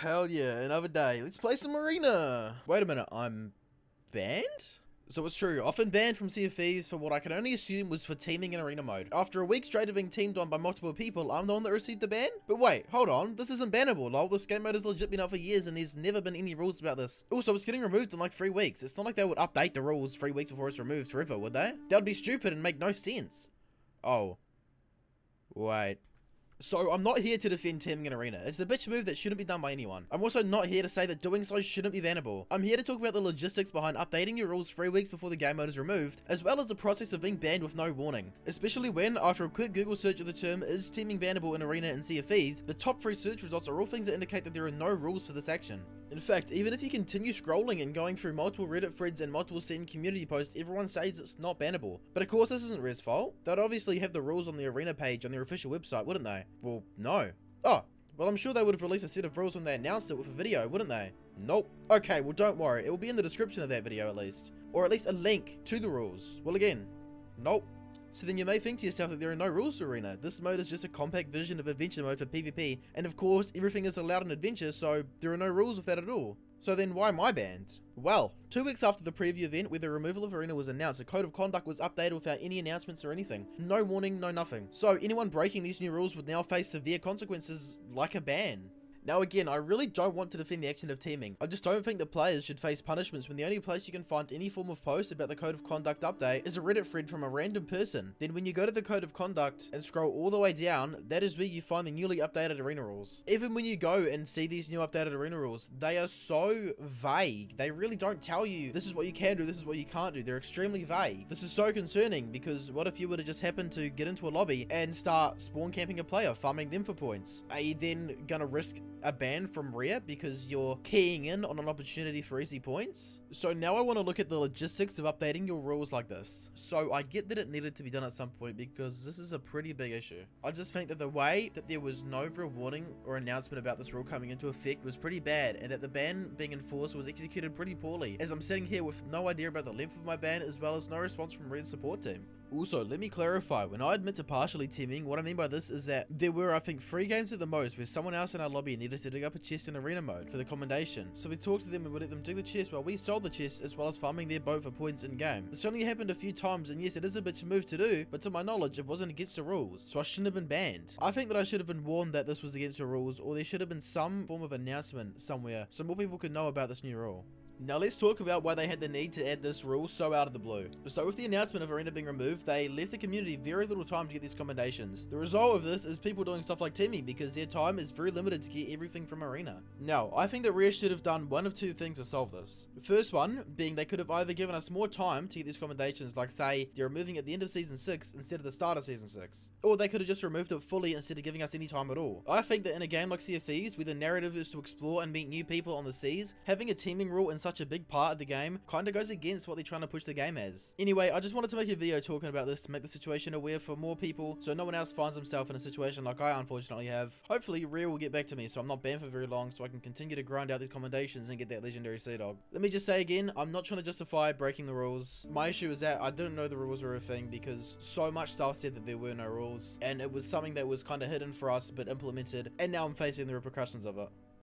Hell yeah, another day. Let's play some arena. Wait a minute, I'm banned? So it's true, I've been banned from Sea of Thieves for what I can only assume was for teaming in arena mode. After a week straight of being teamed on by multiple people, I'm the one that received the ban? But wait, hold on, this isn't bannable, lol. This game mode has legit been out for years and there's never been any rules about this. Also, it's getting removed in like 3 weeks. It's not like they would update the rules 3 weeks before it's removed forever, would they? That would be stupid and make no sense. Oh. Wait. So, I'm not here to defend teaming in arena. It's the bitch move that shouldn't be done by anyone. I'm also not here to say that doing so shouldn't be bannable. I'm here to talk about the logistics behind updating your rules 3 weeks before the game mode is removed, as well as the process of being banned with no warning. Especially when, after a quick Google search of the term "is teaming bannable in arena and Sea of Thieves," the top 3 search results are all things that indicate that there are no rules for this action. In fact, even if you continue scrolling and going through multiple Reddit threads and multiple Steam community posts, everyone says it's not bannable. But of course this isn't Red's fault. They'd obviously have the rules on the arena page on their official website, wouldn't they? Well, no. Oh, well I'm sure they would have released a set of rules when they announced it with a video, wouldn't they? Nope. Okay, well don't worry, it will be in the description of that video at least. Or at least a link to the rules. Well again, nope. So then you may think to yourself that there are no rules to arena. This mode is just a compact version of adventure mode for PvP, and of course everything is allowed in adventure, so there are no rules with that at all. So then why am I banned? Well, 2 weeks after the preview event where the removal of arena was announced, a code of conduct was updated without any announcements or anything. No warning, no nothing. So anyone breaking these new rules would now face severe consequences like a ban. Now again, I really don't want to defend the action of teaming. I just don't think that players should face punishments when the only place you can find any form of post about the code of conduct update is a Reddit thread from a random person. Then when you go to the code of conduct and scroll all the way down, that is where you find the newly updated arena rules. Even when you go and see these new updated arena rules, they are so vague. They really don't tell you this is what you can do, this is what you can't do. They're extremely vague. This is so concerning because what if you were to just happen to get into a lobby and start spawn camping a player, farming them for points? Are you then gonna risk a ban from Rare because you're keying in on an opportunity for easy points? So now I want to look at the logistics of updating your rules like this. So I get that it needed to be done at some point because this is a pretty big issue. I just think that the way that there was no real warning or announcement about this rule coming into effect was pretty bad, and that the ban being enforced was executed pretty poorly, as I'm sitting here with no idea about the length of my ban as well as no response from Rare's support team. Also, let me clarify, when I admit to partially teaming, what I mean by this is that there were, I think, 3 games at the most where someone else in our lobby needed to dig up a chest in arena mode for the commendation. So we talked to them and we let them dig the chest while we sold the chest as well as farming their boat for points in game. This only happened a few times, and yes, it is a bitch move to do, but to my knowledge, it wasn't against the rules, so I shouldn't have been banned. I think that I should have been warned that this was against the rules, or there should have been some form of announcement somewhere so more people could know about this new rule. Now let's talk about why they had the need to add this rule so out of the blue. So with the announcement of arena being removed, they left the community very little time to get these commendations. The result of this is people doing stuff like teaming because their time is very limited to get everything from arena. Now, I think that Rare should have done one of 2 things to solve this. The first one being they could have either given us more time to get these commendations, like say they're removing at the end of season 6 instead of the start of season 6. Or they could have just removed it fully instead of giving us any time at all. I think that in a game like Sea of Thieves, where the narrative is to explore and meet new people on the seas, having a teaming rule in such a big part of the game kinda goes against what they're trying to push the game as. Anyway, I just wanted to make a video talking about this to make the situation aware for more people so no one else finds himself in a situation like I unfortunately have. Hopefully Rare will get back to me so I'm not banned for very long so I can continue to grind out these commendations and get that legendary Sea Dog. Let me just say again, I'm not trying to justify breaking the rules. My issue is that I didn't know the rules were a thing because so much stuff said that there were no rules, and it was something that was kinda hidden for us but implemented, and now I'm facing the repercussions of it.